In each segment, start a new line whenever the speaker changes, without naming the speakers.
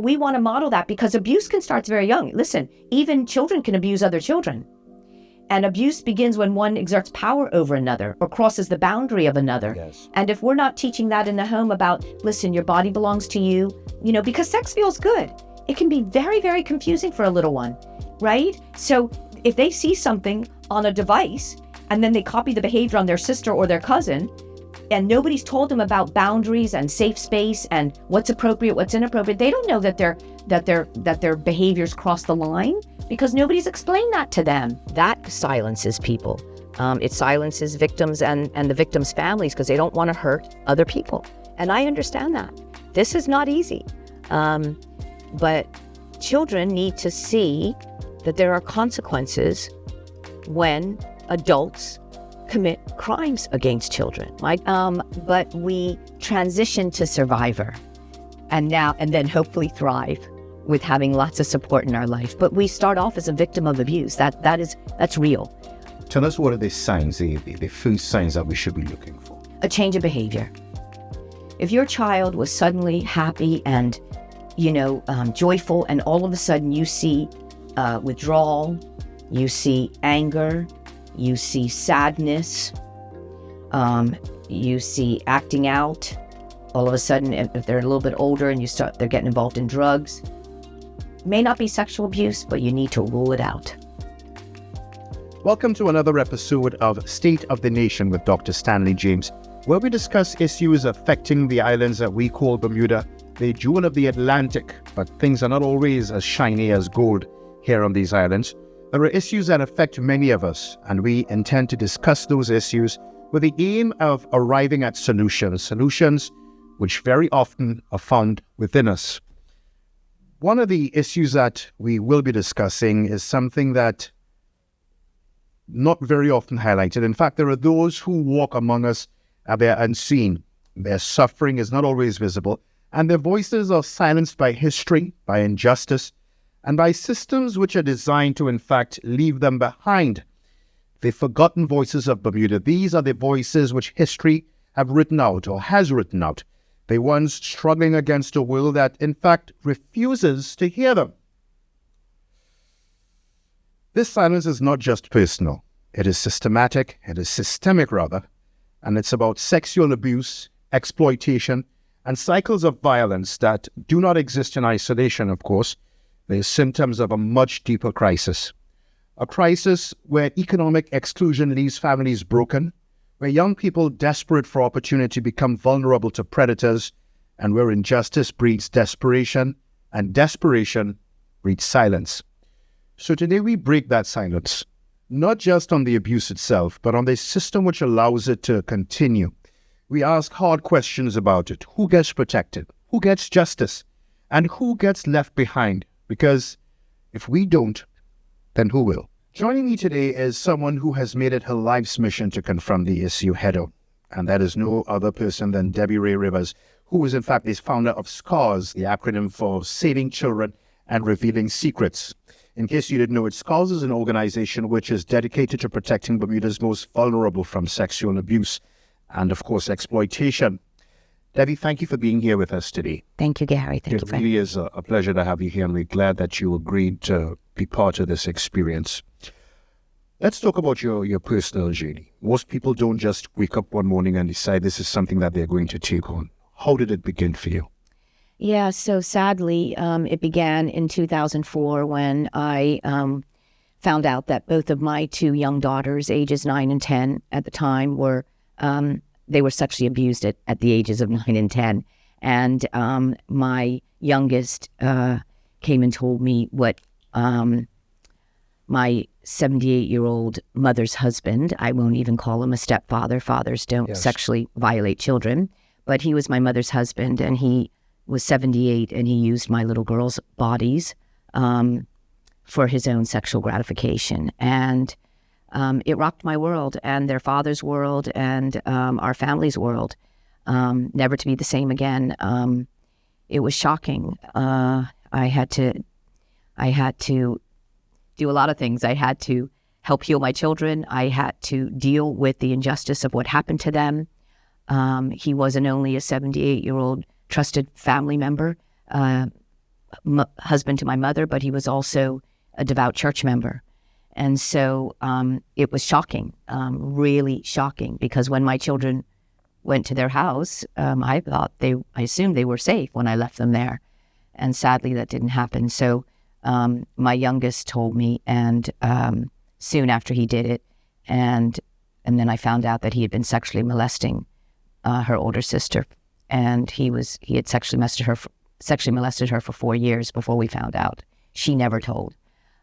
we want to model that because abuse can start very young. Listen, even children can abuse other children. And abuse begins when one exerts power over another or crosses the boundary of another.
Yes.
And if we're not teaching that in the home about, listen, your body belongs to you, because sex feels good. It can be very, very confusing for a little one, right? So if they see something on a device and then they copy the behavior on their sister or their cousin, and nobody's told them about boundaries and safe space and what's appropriate, what's inappropriate, they don't know that their behaviors cross the line because nobody's explained that to them. That silences people. It silences victims and the victims' families because they don't want to hurt other people. And I understand that. This is not easy. But children need to see that there are consequences when adults commit crimes against children. But we transition to survivor and then hopefully thrive with having lots of support in our life. But we start off as a victim of abuse. That's real.
Tell us what are the signs, the first signs that we should be looking for?
A change of behavior. If your child was suddenly happy and, joyful, and all of a sudden you see withdrawal, you see anger, you see sadness, you see acting out. All of a sudden, if they're a little bit older and they're getting involved in drugs, it may not be sexual abuse, but you need to rule it out.
Welcome to another episode of State of the Nation with Dr. Stanley James, where we discuss issues affecting the islands that we call Bermuda, the jewel of the Atlantic, but things are not always as shiny as gold here on these islands. There are issues that affect many of us, and we intend to discuss those issues with the aim of arriving at solutions which very often are found within us. One of the issues that we will be discussing is something that not very often highlighted. In fact, there are those who walk among us and they're unseen. Their suffering is not always visible, and their voices are silenced by history, by injustice, and by systems which are designed to, in fact, leave them behind. The forgotten voices of Bermuda, these are the voices which history have written out or has written out. The ones struggling against a world that, in fact, refuses to hear them. This silence is not just personal. It is systematic, it is systemic rather, and it's about sexual abuse, exploitation, and cycles of violence that do not exist in isolation, of course. They're symptoms of a much deeper crisis. A crisis where economic exclusion leaves families broken, where young people desperate for opportunity become vulnerable to predators, and where injustice breeds desperation, and desperation breeds silence. So today we break that silence, not just on the abuse itself, but on the system which allows it to continue. We ask hard questions about it. Who gets protected? Who gets justice? And who gets left behind? Because if we don't, then who will? Joining me today is someone who has made it her life's mission to confront the issue head-on. And that is no other person than Debbi Rivers, who is in fact the founder of SCARS, the acronym for Saving Children and Revealing Secrets. In case you didn't know it, SCARS is an organization which is dedicated to protecting Bermuda's most vulnerable from sexual abuse and, of course, exploitation. Debbi, thank you for being here with us today.
Thank you, Gary. Thank you.
It really is a pleasure to have you here, and we're glad that you agreed to be part of this experience. Let's talk about your personal journey. Most people don't just wake up one morning and decide this is something that they're going to take on. How did it begin for you?
Yeah, so sadly, it began in 2004 when I found out that both of my two young daughters, ages 9 and 10 at the time, were sexually abused at the ages of 9 and 10. And my youngest came and told me what my 78-year-old mother's husband, I won't even call him a stepfather. Fathers don't sexually violate children. But he was my mother's husband, and he was 78, and he used my little girls' bodies for his own sexual gratification. And it rocked my world and their father's world and our family's world, never to be the same again. It was shocking. I had to do a lot of things. I had to help heal my children. I had to deal with the injustice of what happened to them. He wasn't only a 78-year-old trusted family member. husband to my mother, but he was also a devout church member. And so it was shocking, really shocking, because when my children went to their house, I assumed they were safe when I left them there. And sadly, that didn't happen. So my youngest told me, and soon after he did it, and then I found out that he had been sexually molesting her older sister, and he had sexually molested her for 4 years before we found out. She never told.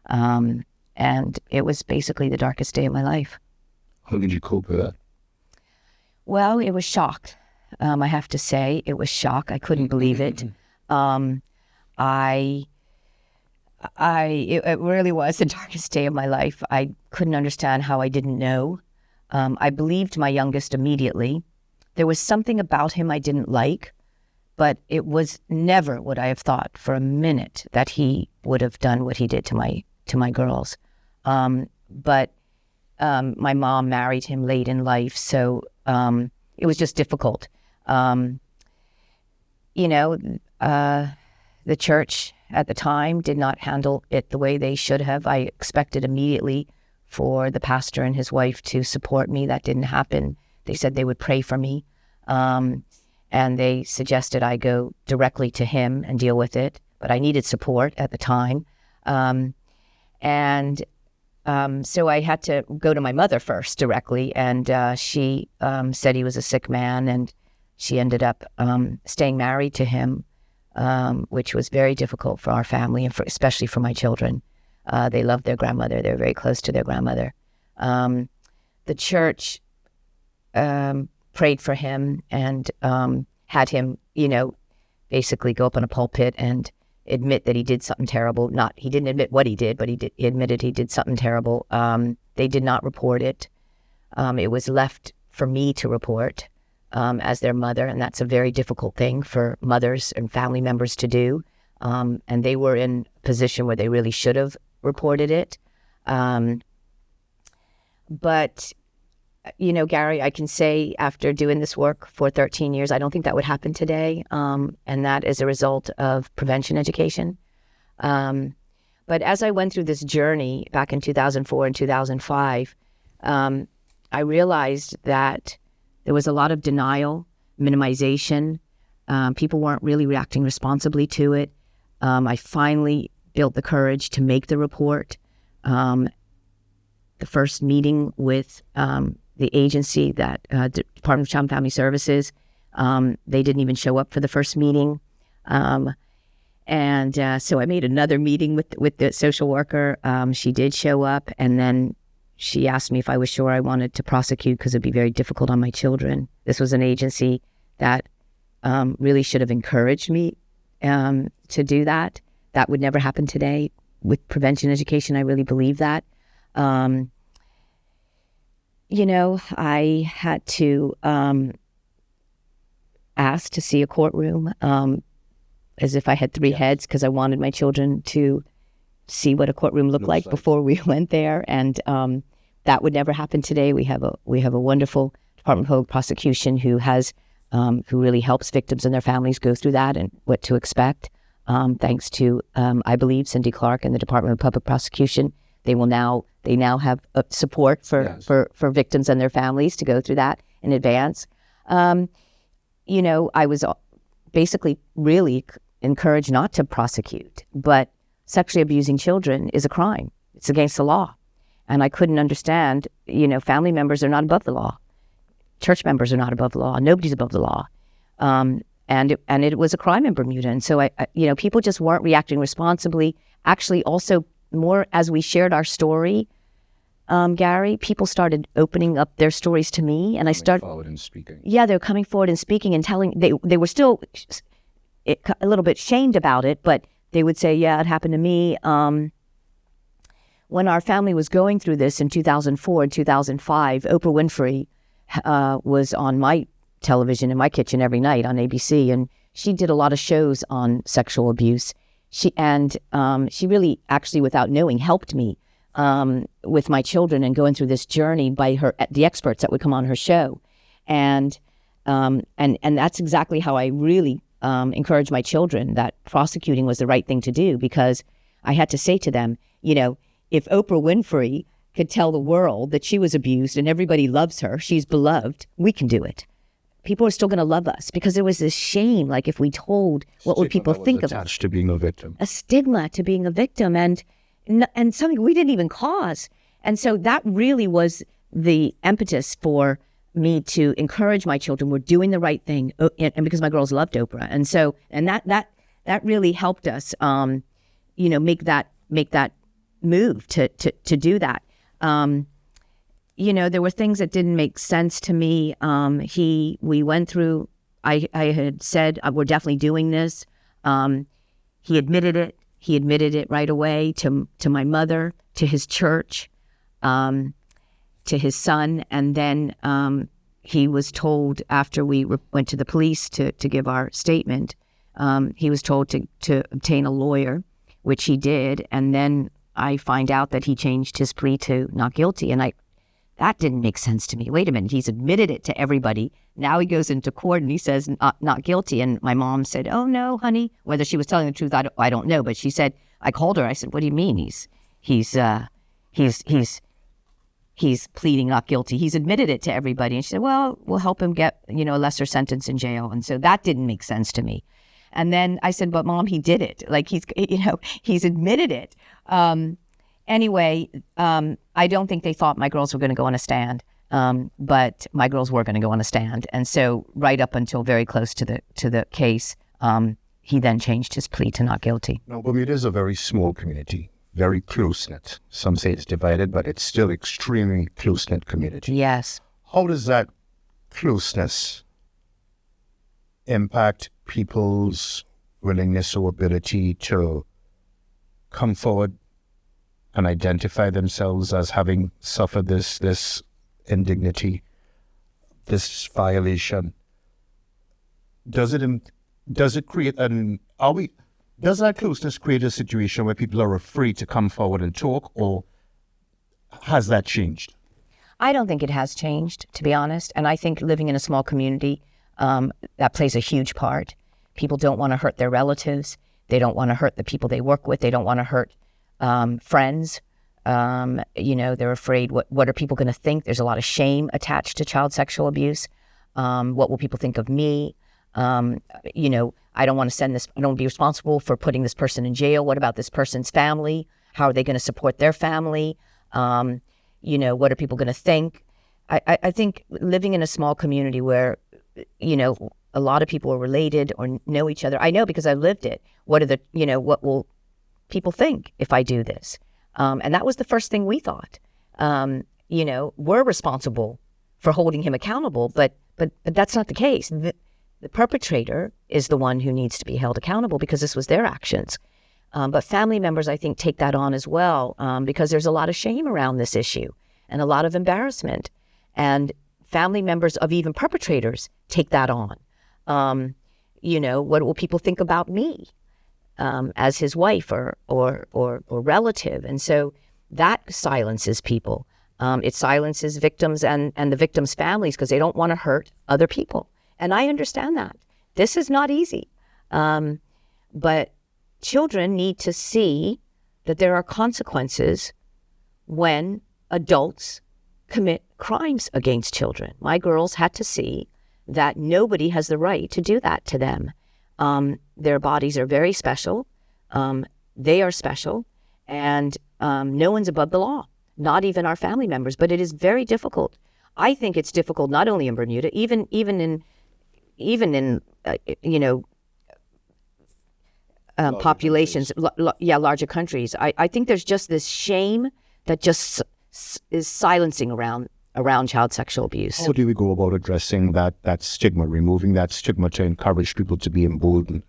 And it was basically the darkest day of my life.
How did you cope with that?
Well, it was shock. I have to say, it was shock. I couldn't believe it. It really was the darkest day of my life. I couldn't understand how I didn't know. I believed my youngest immediately. There was something about him I didn't like, but it was never would I have thought for a minute that he would have done what he did to my girls. But my mom married him late in life, so it was just difficult. The church at the time did not handle it the way they should have. I expected immediately for the pastor and his wife to support me. That didn't happen. They said they would pray for me, and they suggested I go directly to him and deal with it. But I needed support at the time. So I had to go to my mother first directly, and she said he was a sick man, and she ended up staying married to him, which was very difficult for our family, and especially for my children. They loved their grandmother. They were very close to their grandmother. The church prayed for him and had him, basically go up on a pulpit and admit that he did something terrible. He didn't admit what he did, but he admitted he did something terrible. They did not report it. It was left for me to report as their mother, and that's a very difficult thing for mothers and family members to do. And they were in a position where they really should have reported it. But, Gary, I can say after doing this work for 13 years, I don't think that would happen today. And that is a result of prevention education. But as I went through this journey back in 2004 and 2005, I realized that there was a lot of denial, minimization. People weren't really reacting responsibly to it. I finally built the courage to make the report. The first meeting with the agency, that Department of Child and Family Services, they didn't even show up for the first meeting. So I made another meeting with the social worker. She did show up, and then she asked me if I was sure I wanted to prosecute because it'd be very difficult on my children. This was an agency that really should have encouraged me to do that. That would never happen today. With prevention education, I really believe that. I had to ask to see a courtroom as if I had three heads, because I wanted my children to see what a courtroom looked like before we went there. And that would never happen today. We have a wonderful Department of Public Prosecution who really helps victims and their families go through that and what to expect. Thanks to, I believe, Cindy Clark and the Department of Public Prosecution. They now have support for victims and their families to go through that in advance. I was basically really encouraged not to prosecute, but sexually abusing children is a crime. It's against the law. And I couldn't understand, family members are not above the law. Church members are not above the law. Nobody's above the law. And it was a crime in Bermuda. And so people just weren't reacting responsibly. Actually, also more as we shared our story, Gary, people started opening up their stories to me, and I started
forward and speaking.
Yeah, they're coming forward and speaking and telling. They were still a little bit shamed about it, but they would say, "Yeah, it happened to me." When our family was going through this in 2004 and 2005, Oprah Winfrey was on my television in my kitchen every night on ABC, and she did a lot of shows on sexual abuse. She really, actually, without knowing, helped me with my children and going through this journey by the experts that would come on her show, and that's exactly how I really encourage my children that prosecuting was the right thing to do, because I had to say to them, if Oprah Winfrey could tell the world that she was abused and everybody loves her, she's beloved, we can do it. People are still going to love us, because there was this shame, like if we told, what would people think of us?
Attached to being a victim.
A stigma to being a victim, and something we didn't even cause. And so that really was the impetus for me to encourage my children. We're doing the right thing, and because my girls loved Oprah, and so that really helped us, make that move to do that. There were things that didn't make sense to me. We went through. I had said we're definitely doing this. He admitted it. He admitted it right away to my mother, to his church, to his son, and then he was told after we went to the police to give our statement. He was told to obtain a lawyer, which he did, and then I find out that he changed his plea to not guilty, and that didn't make sense to me. Wait a minute, he's admitted it to everybody. Now he goes into court and he says not guilty. And my mom said, "Oh no, honey." Whether she was telling the truth, I don't know. But she said, I called her. I said, "What do you mean he's pleading not guilty? He's admitted it to everybody." And she said, "Well, we'll help him get a lesser sentence in jail." And so that didn't make sense to me. And then I said, "But Mom, he did it. Like he's admitted it." Anyway, I don't think they thought my girls were going to go on a stand, but my girls were going to go on a stand. And so right up until very close to the case, he then changed his plea to not guilty.
Now, Bermuda is a very small community, very close-knit. Some say it's divided, but it's still extremely close-knit community.
Yes.
How does that closeness impact people's willingness or ability to come forward and identify themselves as having suffered this indignity, this violation? Does it create does that closeness create a situation where people are afraid to come forward and talk, or has that changed?
I don't think it has changed, to be honest. And I think living in a small community, that plays a huge part. People don't want to hurt their relatives. They don't want to hurt the people they work with. They don't want to hurt friends. They're afraid, what are people going to think? There's a lot of shame attached to child sexual abuse. What will people think of me? I don't want to I don't want to be responsible for putting this person in jail. What about this person's family? How are they going to support their family? What are people going to think? I think living in a small community where, a lot of people are related or know each other. I know because I've lived it. What will people think if I do this? And that was the first thing we thought. We're responsible for holding him accountable, but that's not the case. The perpetrator is the one who needs to be held accountable because this was their actions. But family members, I think, take that on as well, because there's a lot of shame around this issue and a lot of embarrassment. And family members of even perpetrators take that on. What will people think about me as his wife or relative? And so that silences people. It silences victims and the victims' families because they don't want to hurt other people. And I understand that. This is not easy. But children need to see that there are consequences when adults commit crimes against children. My girls had to see that nobody has the right to do that to them. Their bodies are very special. They are special. And no one's above the law, not even our family members. But it is very difficult. I think it's difficult not only in Bermuda, even in populations, larger countries. I think there's just this shame that just is silencing around child sexual abuse.
How do we go about addressing that stigma, removing that stigma to encourage people to be emboldened?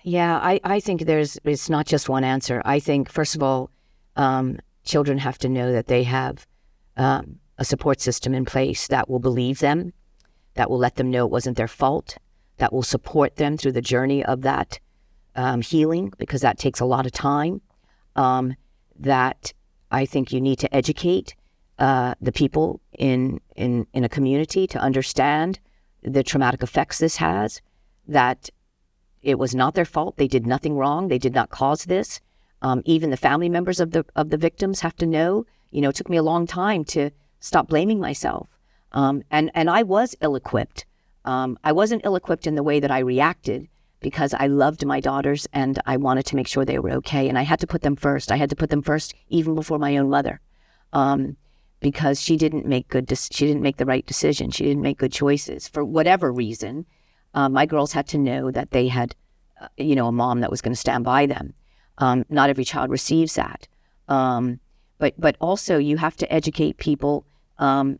Yeah, I think it's not just one answer. I think, first of all, children have to know that they have a support system in place that will believe them, that will let them know it wasn't their fault, that will support them through the journey of that healing, because that takes a lot of time. That I think you need to educate the people in a community to understand the traumatic effects this has, that it was not their fault. They did nothing wrong. They did not cause this. Even the family members of the victims have to know. It took me a long time to stop blaming myself. And I was ill-equipped. I wasn't ill-equipped in the way that I reacted, because I loved my daughters and I wanted to make sure they were okay. And I had to put them first. I had to put them first even before my own mother, because she didn't make the right decision. She didn't make good choices for whatever reason. My girls had to know that they had, a mom that was going to stand by them. Not every child receives that. But also you have to educate people, to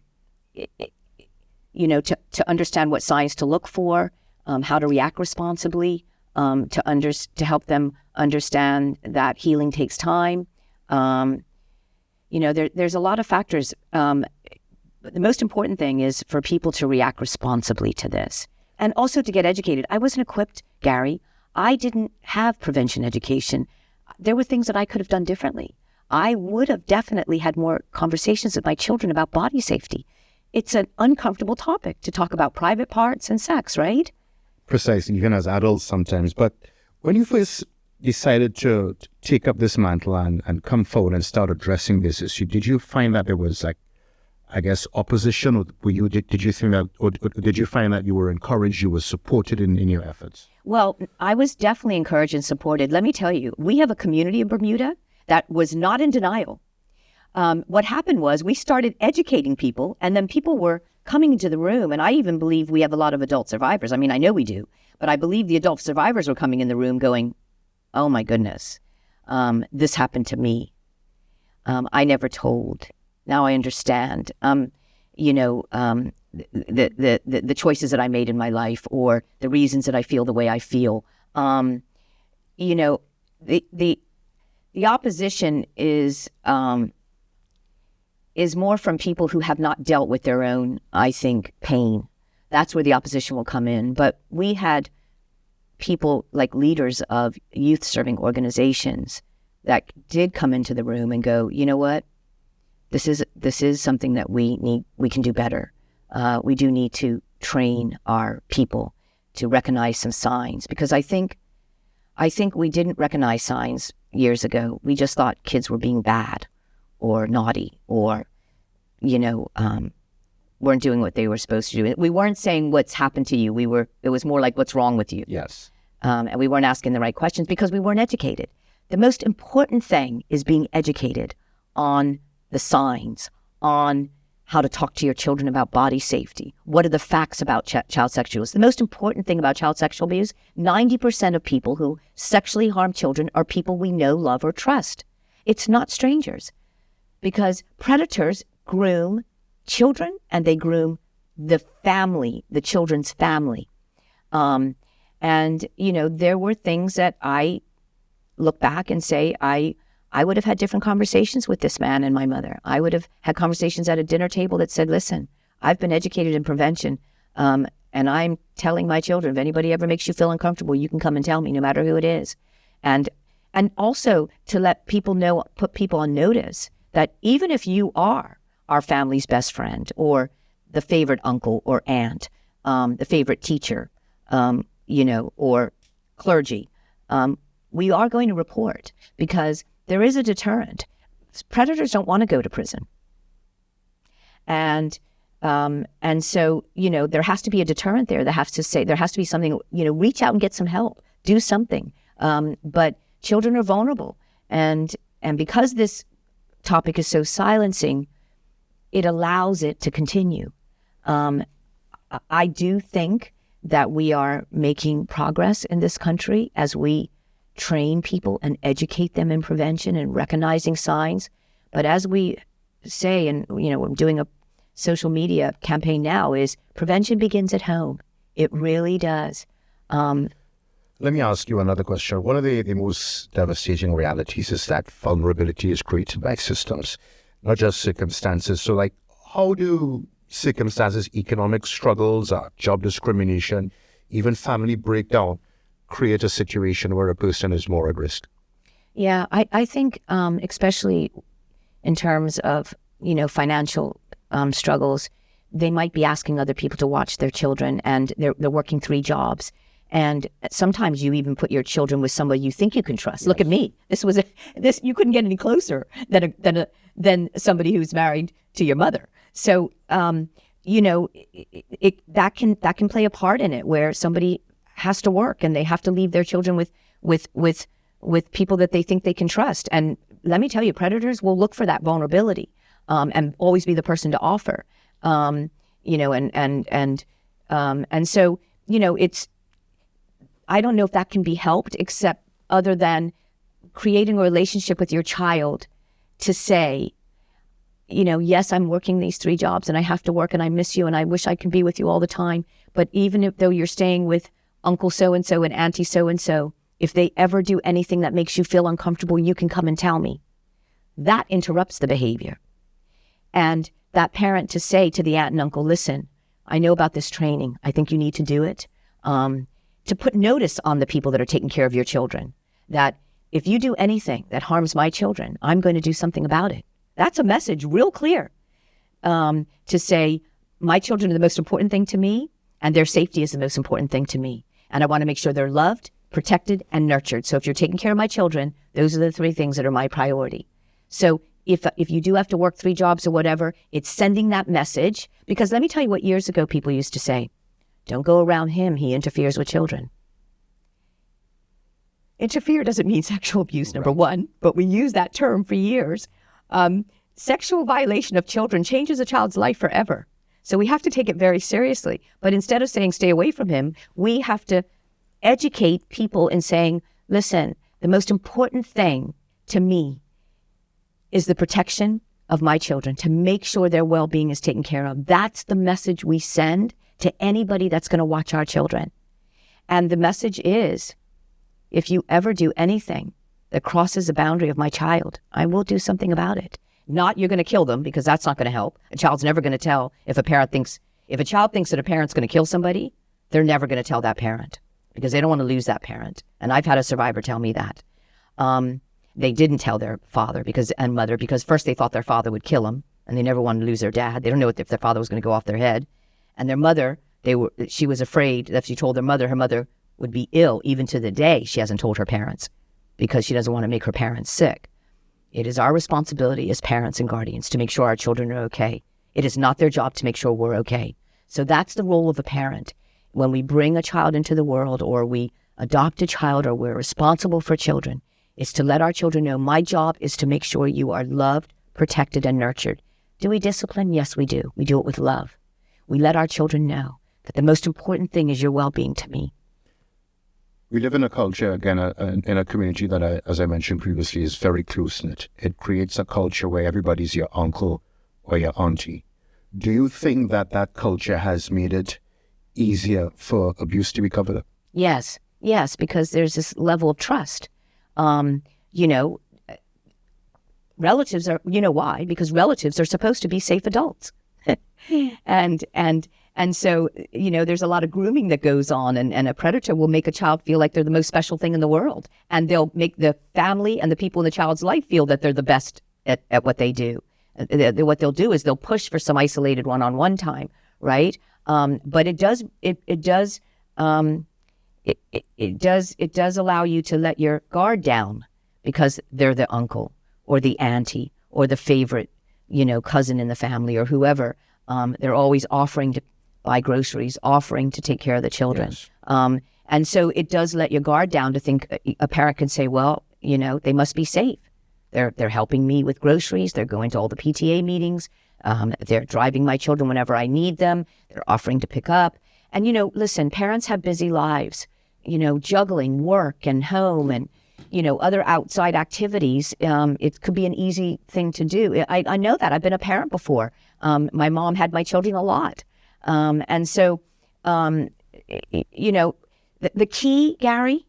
understand what signs to look for, how to react responsibly, to help them understand that healing takes time. There's a lot of factors. But the most important thing is for people to react responsibly to this, and also to get educated. I wasn't equipped, Gary. I didn't have prevention education. There were things that I could have done differently. I would have definitely had more conversations with my children about body safety. It's an uncomfortable topic to talk about private parts and sex, right?
Precisely, even as adults sometimes. But when you first decided to take up this mantle and come forward and start addressing this issue, did you find that there was, opposition, or did you think that, or did you find that you were encouraged, you were supported in your efforts?
Well, I was definitely encouraged and supported. Let me tell you, we have a community in Bermuda that was not in denial. What happened was we started educating people, and then people were coming into the room. And I even believe we have a lot of adult survivors. I mean, I know we do, but I believe the adult survivors were coming in the room going, oh my goodness, this happened to me. I never told. Now I understand. The choices that I made in my life, or the reasons that I feel the way I feel. The opposition is more from people who have not dealt with their own, I think, pain. That's where the opposition will come in. But we had people like leaders of youth-serving organizations that did come into the room and go, you know what? This is something that we can do better. We do need to train our people to recognize some signs, because I think we didn't recognize signs years ago. We just thought kids were being bad or naughty, or weren't doing what they were supposed to do. We weren't saying what's happened to you. It was more like, what's wrong with you?
Yes.
And we weren't asking the right questions because we weren't educated. The most important thing is being educated on the signs, on how to talk to your children about body safety. What are the facts about child sexual abuse? The most important thing about child sexual abuse, 90% of people who sexually harm children are people we know, love, or trust. It's not strangers, because predators groom children and they groom the family, the children's family. There were things that I look back and say, I would have had different conversations with this man and my mother. I would have had conversations at a dinner table that said, listen, I've been educated in prevention, and I'm telling my children, if anybody ever makes you feel uncomfortable, you can come and tell me, no matter who it is. And also to let people know, put people on notice that even if you are our family's best friend, or the favorite uncle or aunt, the favorite teacher, or clergy, we are going to report, because there is a deterrent. Predators don't want to go to prison. And so, there has to be a deterrent there. There has to be something, reach out and get some help, do something. But children are vulnerable. And because this topic is so silencing, it allows it to continue. I do think that we are making progress in this country as we train people and educate them in prevention and recognizing signs. But as we say, and I'm doing a social media campaign now, is prevention begins at home. It really does.
Let me ask you another question. One of the most devastating realities is that vulnerability is created by systems, not just circumstances. So how do circumstances, economic struggles, job discrimination, even family breakdown create a situation where a person is more at risk?
Yeah, I think especially in terms of, financial struggles, they might be asking other people to watch their children, and they're working 3 jobs. And sometimes you even put your children with somebody you think you can trust. Yes. Look at me. This you couldn't get any closer than somebody who's married to your mother. So that can play a part in it, where somebody has to work and they have to leave their children with people that they think they can trust. And let me tell you, predators will look for that vulnerability and always be the person to offer. And so it's. I don't know if that can be helped, except other than creating a relationship with your child to say, yes, I'm working these 3 jobs and I have to work and I miss you and I wish I could be with you all the time. But even though you're staying with Uncle so-and-so and Auntie so-and-so, if they ever do anything that makes you feel uncomfortable, you can come and tell me. That interrupts the behavior. And that parent to say to the aunt and uncle, listen, I know about this training. I think you need to do it. To put notice on the people that are taking care of your children, that if you do anything that harms my children, I'm going to do something about it. That's a message real clear, to say my children are the most important thing to me and their safety is the most important thing to me. And I want to make sure they're loved, protected, and nurtured. So if you're taking care of my children, those are the 3 things that are my priority. So if you do have to work 3 jobs or whatever, it's sending that message. Because let me tell you what years ago people used to say. Don't go around him. He interferes with children. Interfere doesn't mean sexual abuse, number one, but we use that term for years. Sexual violation of children changes a child's life forever. So we have to take it very seriously. But instead of saying stay away from him, we have to educate people in saying, listen, the most important thing to me is the protection of my children, to make sure their well-being is taken care of. That's the message we send to anybody that's going to watch our children. And the message is, if you ever do anything that crosses the boundary of my child, I will do something about it. Not you're going to kill them, because that's not going to help. A child's never going to tell if a child thinks that a parent's going to kill somebody, they're never going to tell that parent because they don't want to lose that parent. And I've had a survivor tell me that. They didn't tell their father and mother because first they thought their father would kill them and they never wanted to lose their dad. They don't know if their father was going to go off their head. And their mother, she was afraid that if she told her mother would be ill. Even to the day, she hasn't told her parents because she doesn't want to make her parents sick. It is our responsibility as parents and guardians to make sure our children are okay. It is not their job to make sure we're okay. So that's the role of a parent. When we bring a child into the world or we adopt a child or we're responsible for children, is to let our children know my job is to make sure you are loved, protected, and nurtured. Do we discipline? Yes, we do. We do it with love. We let our children know that the most important thing is your well-being to me.
We live in a culture, again, in a community that, as I mentioned previously, is very close-knit. It creates a culture where everybody's your uncle or your auntie. Do you think that culture has made it easier for abuse to be covered up?
Yes, because there's this level of trust. Relatives are, why? Because relatives are supposed to be safe adults. And so, there's a lot of grooming that goes on, and a predator will make a child feel like they're the most special thing in the world. And they'll make the family and the people in the child's life feel that they're the best at what they do. What they'll do is they'll push for some isolated one-on-one time, right? But it does allow you to let your guard down because they're the uncle or the auntie or the favorite, cousin in the family or whoever. They're always offering to buy groceries, offering to take care of the children. Yes. And so it does let your guard down to think a parent can say, well, they must be safe. They're helping me with groceries. They're going to all the PTA meetings. They're driving my children whenever I need them. They're offering to pick up. And, listen, parents have busy lives, juggling work and home and, other outside activities. It could be an easy thing to do. I know that. I've been a parent before. My mom had my children a lot. And so, the key, Gary,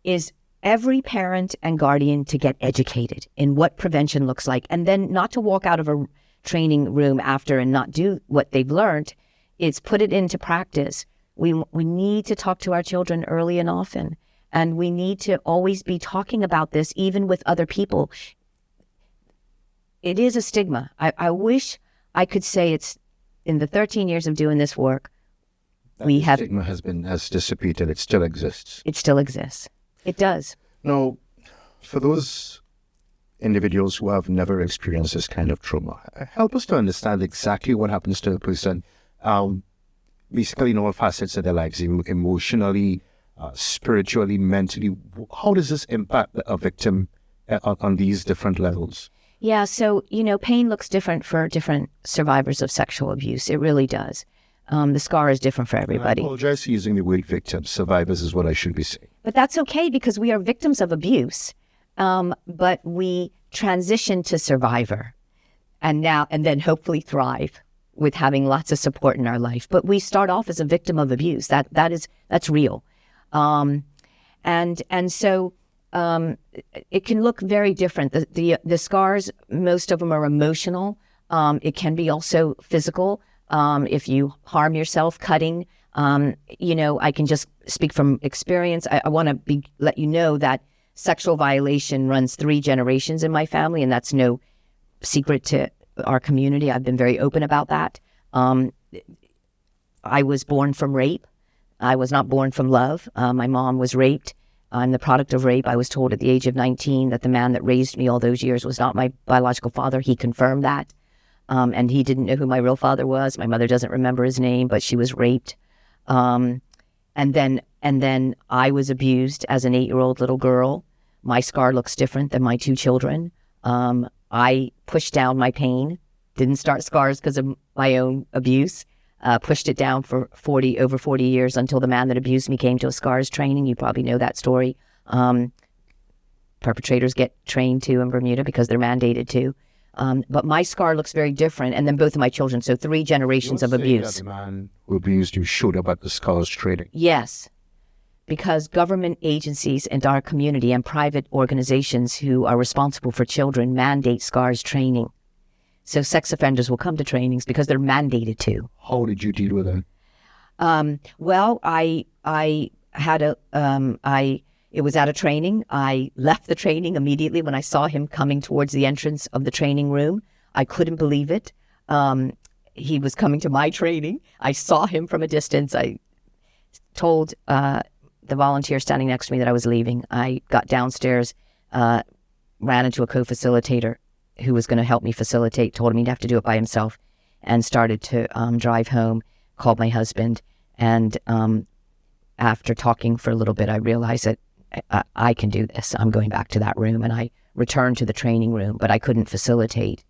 is every parent and guardian to get educated in what prevention looks like, and then not to walk out of a training room after and not do what they've learned. It's put it into practice. We need to talk to our children early and often, and we need to always be talking about this, even with other people. It is a stigma. I wish I could say it's in the 13 years of doing this work, We have
stigma has dissipated. It still exists.
It still exists. It does.
Now, for those individuals who have never experienced this kind of trauma, help us to understand exactly what happens to a person, basically in all facets of their lives, emotionally, spiritually, mentally. How does this impact a victim on these different levels?
Yeah, so, pain looks different for different survivors of sexual abuse. It really does. The scar is different for everybody.
I apologize for using the word victims. Survivors is what I should be saying.
But that's okay, because we are victims of abuse. But we transition to survivor and then hopefully thrive with having lots of support in our life. But we start off as a victim of abuse. That's real. And so it can look very different. The scars, most of them are emotional. It can be also physical. If you harm yourself, cutting, I can just speak from experience. I want to let you know that sexual violation runs 3 generations in my family, and that's no secret to our community. I've been very open about that. I was born from rape. I was not born from love. My mom was raped. I'm the product of rape. I was told at the age of 19 that the man that raised me all those years was not my biological father. He confirmed that. And he didn't know who my real father was. My mother doesn't remember his name, but she was raped. And then I was abused as an 8-year-old little girl. My scar looks different than my 2 children. I pushed down my pain, didn't start scars because of my own abuse, pushed it down for over 40 years until the man that abused me came to a scars training. You probably know that story. Perpetrators get trained too in Bermuda because they're mandated to. But my scar looks very different, and then both of my children, so 3 generations of abuse.
That the man who abused you showed up at the scars training.
Yes, because government agencies in our community and private organizations who are responsible for children mandate scars training. So sex offenders will come to trainings because they're mandated to.
How did you deal with it?
Well, I had it was at a training. I left the training immediately when I saw him coming towards the entrance of the training room. I couldn't believe it. He was coming to my training. I saw him from a distance. I told the volunteer standing next to me that I was leaving. I got downstairs, ran into a co-facilitator who was going to help me facilitate, told him he'd have to do it by himself, and started to drive home, called my husband, and after talking for a little bit, I realized that I can do this. I'm going back to that room, and I returned to the training room, but I couldn't facilitate.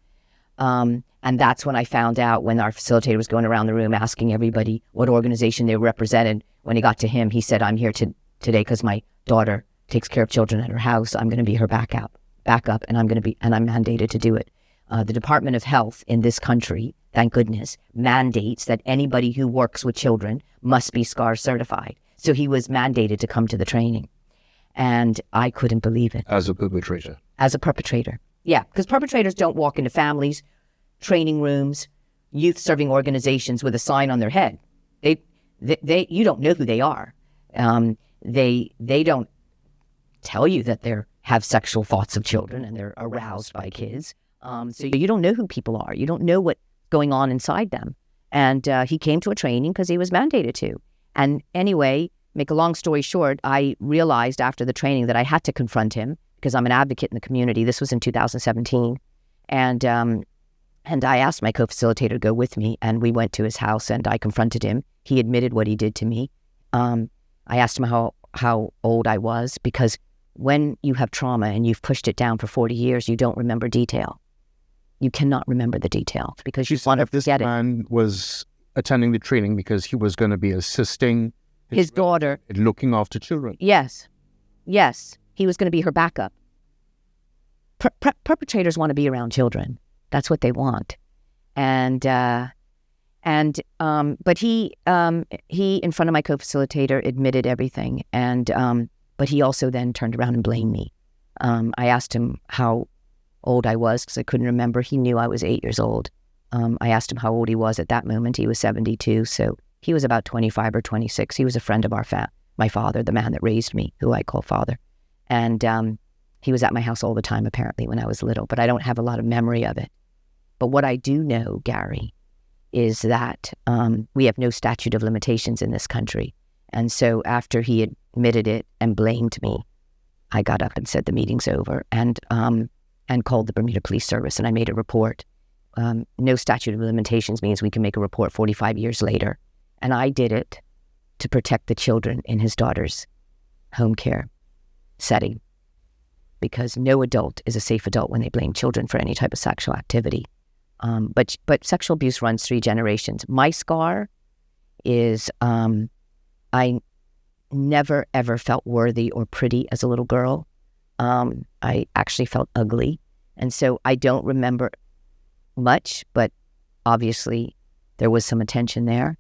And that's when I found out, when our facilitator was going around the room asking everybody what organization they represented. When he got to him, he said, "I'm here today because my daughter takes care of children at her house. I'm going to be her backup, and I'm mandated to do it." The Department of Health in this country, thank goodness, mandates that anybody who works with children must be SCAR certified. So he was mandated to come to the training. And I couldn't believe it.
As a perpetrator?
As a perpetrator. Yeah, because perpetrators don't walk into families, training rooms, youth-serving organizations with a sign on their head. They you don't know who they are. They don't tell you that they have sexual thoughts of children and they're aroused by kids. So you don't know who people are. You don't know what's going on inside them. And he came to a training because he was mandated to. And anyway, make a long story short, I realized after the training that I had to confront him because I'm an advocate in the community. This was in 2017. And I asked my co-facilitator to go with me, and we went to his house and I confronted him. He admitted what he did to me. I asked him how old I was, because when you have trauma and you've pushed it down for 40 years, you don't remember detail. You cannot remember the detail because you want to forget it.
This man was attending the training because he was going to be assisting
his daughter
in looking after children.
Yes. He was going to be her backup. Perpetrators want to be around children. That's what they want. But he in front of my co-facilitator admitted everything. But he also then turned around and blamed me. I asked him how old I was because I couldn't remember. He knew I was 8 years old. I asked him how old he was at that moment. He was 72, so he was about 25 or 26. He was a friend of my father, the man that raised me, who I call father. And he was at my house all the time, apparently, when I was little, but I don't have a lot of memory of it. But what I do know, Gary, is that we have no statute of limitations in this country. And so after he admitted it and blamed me, I got up and said the meeting's over, and called the Bermuda Police Service, and I made a report. No statute of limitations means we can make a report 45 years later. And I did it to protect the children in his daughter's home care setting, because no adult is a safe adult when they blame children for any type of sexual activity. But sexual abuse runs 3 generations. My scar is I never, ever felt worthy or pretty as a little girl. I actually felt ugly. And so I don't remember much, but obviously there was some attention there.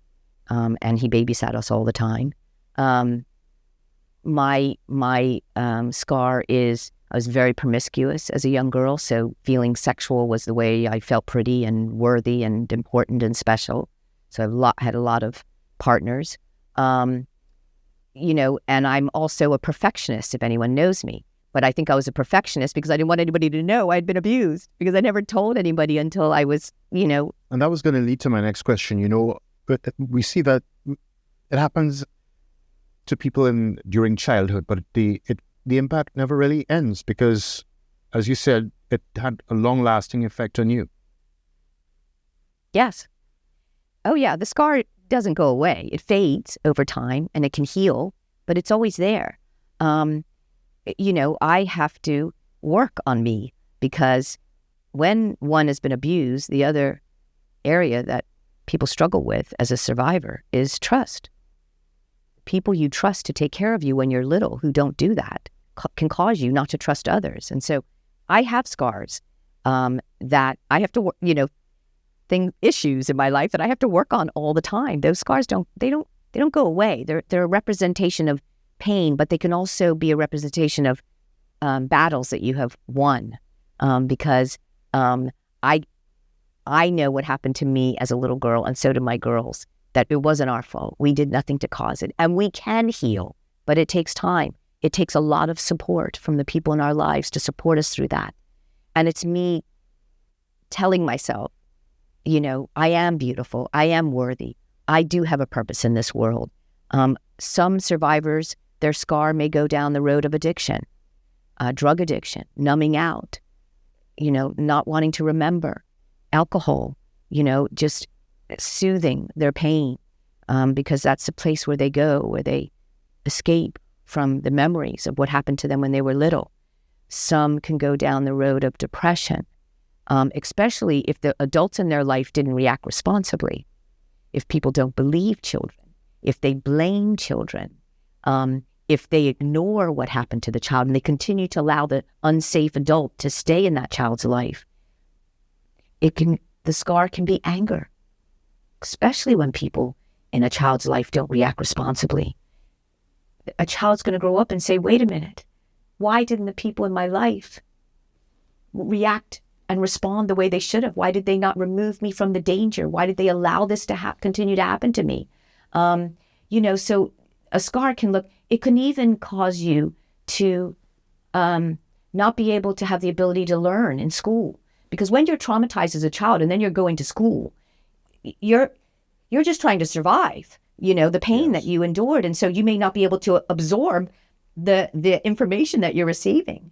And he babysat us all the time. My scar is I was very promiscuous as a young girl, so feeling sexual was the way I felt pretty and worthy and important and special. So I had a lot of partners. And I'm also a perfectionist, if anyone knows me. But I think I was a perfectionist because I didn't want anybody to know I'd been abused, because I never told anybody until I was,
And that was going to lead to my next question. But we see that it happens to people during childhood, but the impact never really ends because, as you said, it had a long-lasting effect on you.
Yes. Oh, yeah. The scar doesn't go away. It fades over time and it can heal, but it's always there. I have to work on me, because when one has been abused, the other area that people struggle with as a survivor is trust. People you trust to take care of you when you're little who don't do that can cause you not to trust others. And so I have scars that I have to, issues in my life that I have to work on all the time. Those scars don't go away. They're a representation of pain, but they can also be a representation of battles that you have won, because I know what happened to me as a little girl, and so did my girls, that it wasn't our fault. We did nothing to cause it. And we can heal, but it takes time. It takes a lot of support from the people in our lives to support us through that. And it's me telling myself, I am beautiful. I am worthy. I do have a purpose in this world. Some survivors, their scar may go down the road of addiction, drug addiction, numbing out, not wanting to remember, alcohol, just soothing their pain, because that's the place where they go, where they escape from the memories of what happened to them when they were little. Some can go down the road of depression, especially if the adults in their life didn't react responsibly, if people don't believe children, if they blame children, if they ignore what happened to the child and they continue to allow the unsafe adult to stay in that child's life. The scar can be anger, especially when people in a child's life don't react responsibly. A child's going to grow up and say, wait a minute, why didn't the people in my life react and respond the way they should have? Why did they not remove me from the danger? Why did they allow this to continue to happen to me? So a scar it can even cause you to not be able to have the ability to learn in school. Because when you're traumatized as a child and then you're going to school, you're just trying to survive, the pain that you endured. And so you may not be able to absorb the information that you're receiving.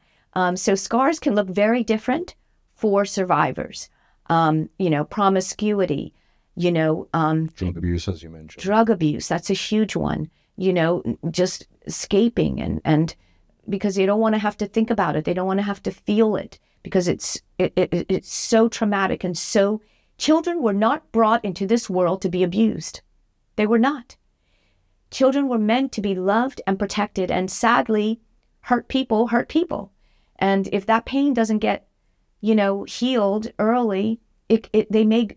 So scars can look very different for survivors. Promiscuity,
drug abuse, as you mentioned.
Drug abuse, that's a huge one. Just escaping and because they don't want to have to think about it. They don't want to have to feel it because it's so traumatic. And so children were not brought into this world to be abused. They were not. Children were meant to be loved and protected, and sadly, hurt people. And if that pain doesn't get, healed early, they may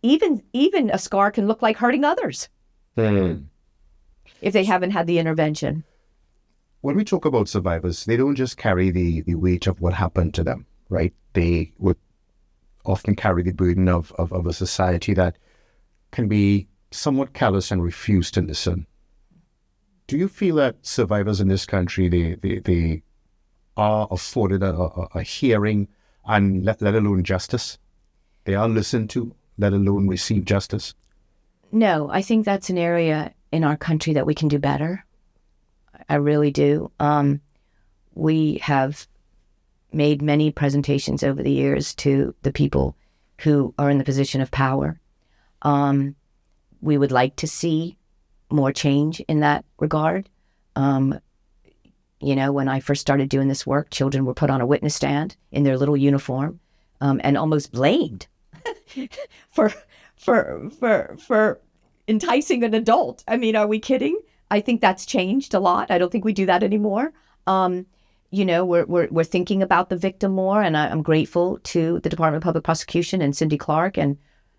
even a scar can look like hurting others if they haven't had the intervention.
When we talk about survivors, they don't just carry the weight of what happened to them, right? They would often carry the burden of a society that can be somewhat callous and refuse to listen. Do you feel that survivors in this country, they are afforded a hearing and let alone justice? They are listened to let alone receive justice?
No, I think that's an area in our country that we can do better. I really do. We have made many presentations over the years to the people who are in the position of power. We would like to see more change in that regard. When I first started doing this work, children were put on a witness stand in their little uniform and almost blamed for enticing an adult. I mean, are we kidding? I think that's changed a lot. I don't think we do that anymore. We're thinking about the victim more, and I'm grateful to the Department of Public Prosecution and Cindy Clark, and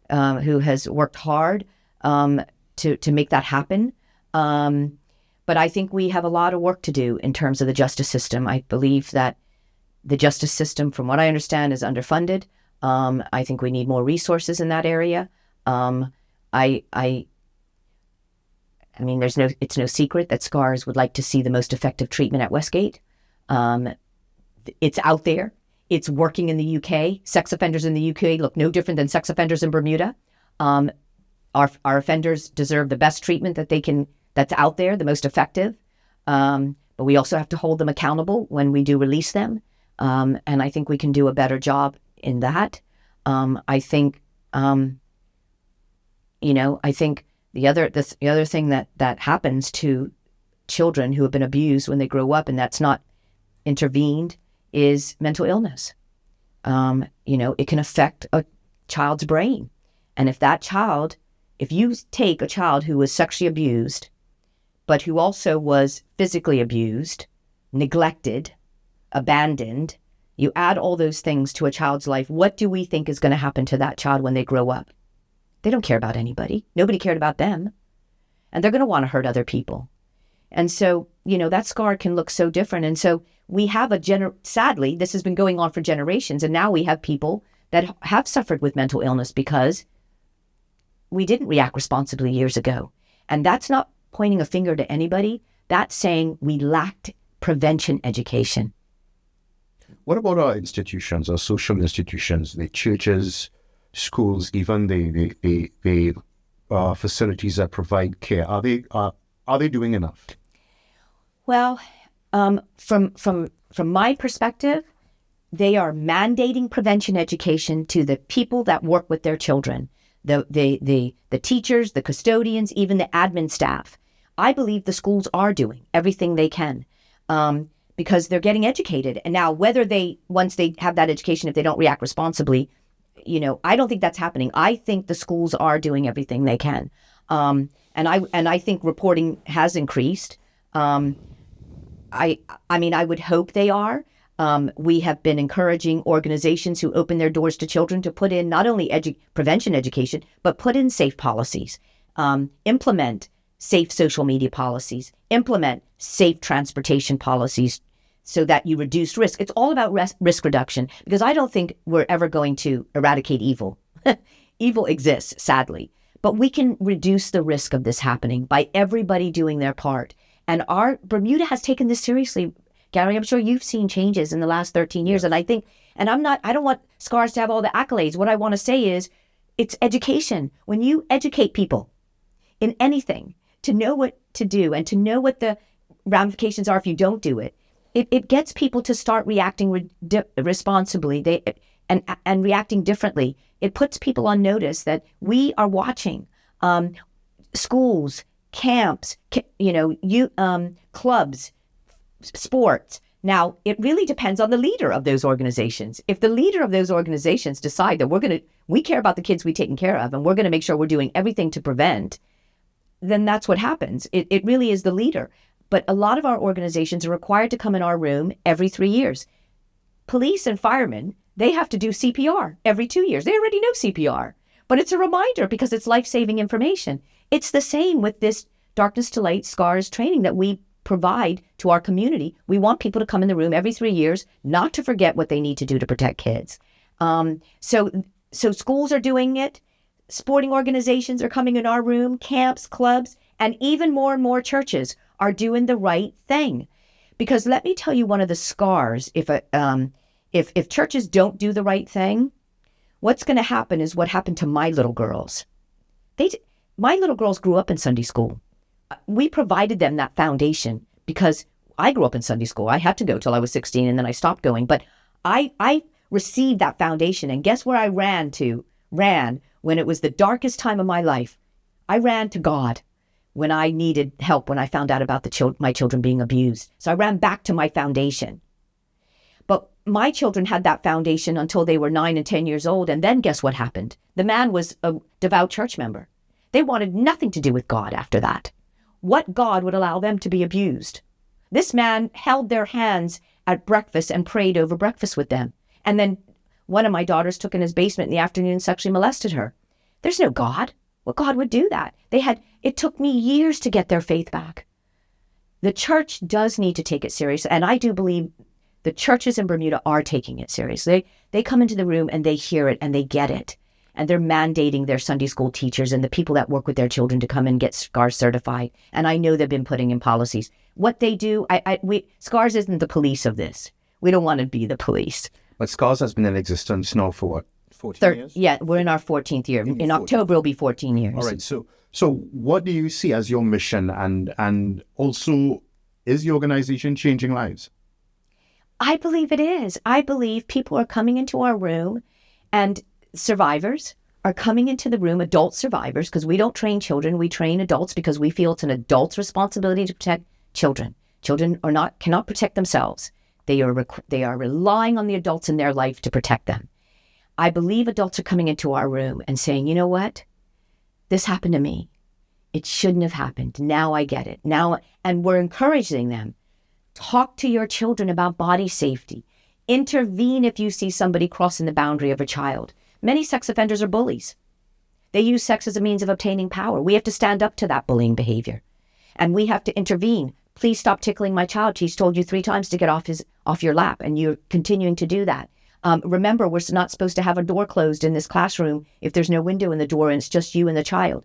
who has worked hard to make that happen. But I think we have a lot of work to do in terms of the justice system. I believe that the justice system, from what I understand, is underfunded. I think we need more resources in that area. I mean, it's no secret that SCARS would like to see the most effective treatment at Westgate. It's out there. It's working in the UK. Sex offenders in the UK look no different than sex offenders in Bermuda. Our offenders deserve the best treatment that's out there, the most effective. But we also have to hold them accountable when we do release them. And I think we can do a better job in that. I think the other thing that happens to children who have been abused when they grow up and that's not intervened is mental illness. It can affect a child's brain. And if you take a child who was sexually abused, but who also was physically abused, neglected, abandoned, you add all those things to a child's life, what do we think is going to happen to that child when they grow up? They don't care about anybody. Nobody cared about them. And they're going to want to hurt other people. And so, that scar can look so different. And so we have sadly, this has been going on for generations. And now we have people that have suffered with mental illness because we didn't react responsibly years ago. And that's not pointing a finger to anybody. That's saying we lacked prevention education.
What about our institutions, our social institutions, the churches, schools, even the facilities that provide care? Are they doing enough?
Well, from my perspective, they are mandating prevention education to the people that work with their children, the teachers, the custodians, even the admin staff. I believe the schools are doing everything they can because they're getting educated. And now once they have that education, if they don't react responsibly, I don't think that's happening. I think the schools are doing everything they can. And I think reporting has increased. I would hope they are. We have been encouraging organizations who open their doors to children to put in not only prevention education, but put in safe policies, implement safe social media policies, implement safe transportation policies so that you reduce risk. It's all about risk reduction, because I don't think we're ever going to eradicate evil. Evil exists, sadly, but we can reduce the risk of this happening by everybody doing their part. And Bermuda has taken this seriously. Gary, I'm sure you've seen changes in the last 13 years. Yes. And I don't want SCARS to have all the accolades. What I want to say is it's education. When you educate people in anything to know what to do and to know what the ramifications are if you don't do it, it gets people to start reacting responsibly and reacting differently. It puts people on notice that we are watching. Schools, camps, clubs, sports. Now, it really depends on the leader of those organizations. If the leader of those organizations decide that we care about the kids we've taken care of and we're going to make sure we're doing everything to prevent, then that's what happens. It really is the leader. But a lot of our organizations are required to come in our room every 3 years. Police and firemen, they have to do CPR every 2 years. They already know CPR, but it's a reminder because it's life-saving information. It's the same with this Darkness to Light SCARS training that we provide to our community. We want people to come in the room every 3 years, not to forget what they need to do to protect kids. So schools are doing it. Sporting organizations are coming in our room, camps, clubs, and even more and more churches are doing the right thing. Because let me tell you one of the scars, if churches don't do the right thing, what's going to happen is what happened to my little girls. My little girls grew up in Sunday school. We provided them that foundation because I grew up in Sunday school. I had to go till I was 16 and then I stopped going. But I received that foundation. And guess where I ran when it was the darkest time of my life? I ran to God when I needed help, when I found out about my children being abused. So I ran back to my foundation. But my children had that foundation until they were 9 and 10 years old. And then guess what happened? The man was a devout church member. They wanted nothing to do with God after that. What God would allow them to be abused? This man held their hands at breakfast and prayed over breakfast with them. And then one of my daughters took in his basement in the afternoon and sexually molested her. There's no God. What God would do that? It took me years to get their faith back. The church does need to take it serious. And I do believe the churches in Bermuda are taking it seriously. They come into the room and they hear it and they get it. And they're mandating their Sunday school teachers and the people that work with their children to come and get SCARS certified. And I know they've been putting in policies. What they do, SCARS isn't the police of this. We don't want to be the police.
But SCARS has been in existence now for what, 14 years?
Yeah, we're in our 14th year. In October, it'll be 14 years.
All right. So what do you see as your mission? And also, is the organization changing lives?
I believe it is. I believe people are coming into our room and survivors are coming into the room, adult survivors, because we don't train children. We train adults because we feel it's an adult's responsibility to protect children. Children cannot protect themselves. They are relying on the adults in their life to protect them. I believe adults are coming into our room and saying, you know what? This happened to me. It shouldn't have happened. Now I get it. And we're encouraging them. Talk to your children about body safety. Intervene if you see somebody crossing the boundary of a child. Many sex offenders are bullies. They use sex as a means of obtaining power. We have to stand up to that bullying behavior. And we have to intervene. Please stop tickling my child. He's told you 3 times to get off your lap, and you're continuing to do that. Remember, we're not supposed to have a door closed in this classroom if there's no window in the door and it's just you and the child.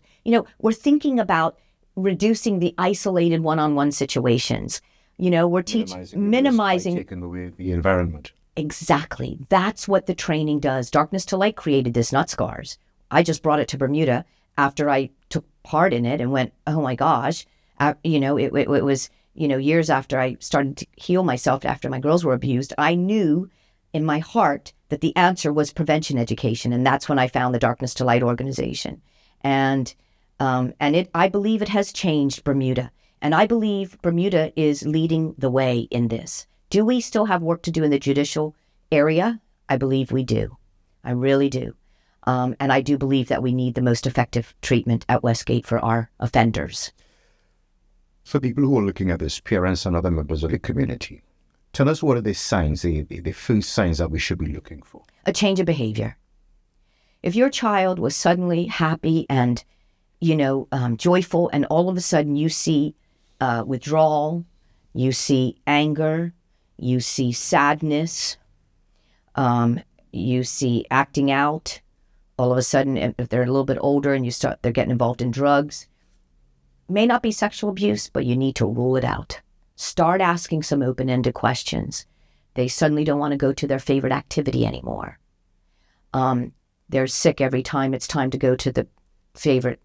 We're thinking about reducing the isolated one-on-one situations. We're minimizing
taking away the environment.
Exactly. That's what the training does. Darkness to Light created this, not SCARS. I just brought it to Bermuda after I took part in it and went, oh my gosh. It was, years after I started to heal myself after my girls were abused. I knew in my heart that the answer was prevention education. And that's when I found the Darkness to Light organization. And I believe it has changed Bermuda. And I believe Bermuda is leading the way in this. Do we still have work to do in the judicial area? I believe we do. I really do. And I do believe that we need the most effective treatment at Westgate for our offenders.
For people who are looking at this, parents and other members of the community, tell us what are the signs, the first signs that we should be looking for?
A change of behavior. If your child was suddenly happy and, joyful, and all of a sudden you see withdrawal, you see anger, you see sadness, you see acting out. All of a sudden, if they're a little bit older and they're getting involved in drugs, may not be sexual abuse, but you need to rule it out. Start asking some open-ended questions. They suddenly don't want to go to their favorite activity anymore. They're sick every time it's time to go to the favorite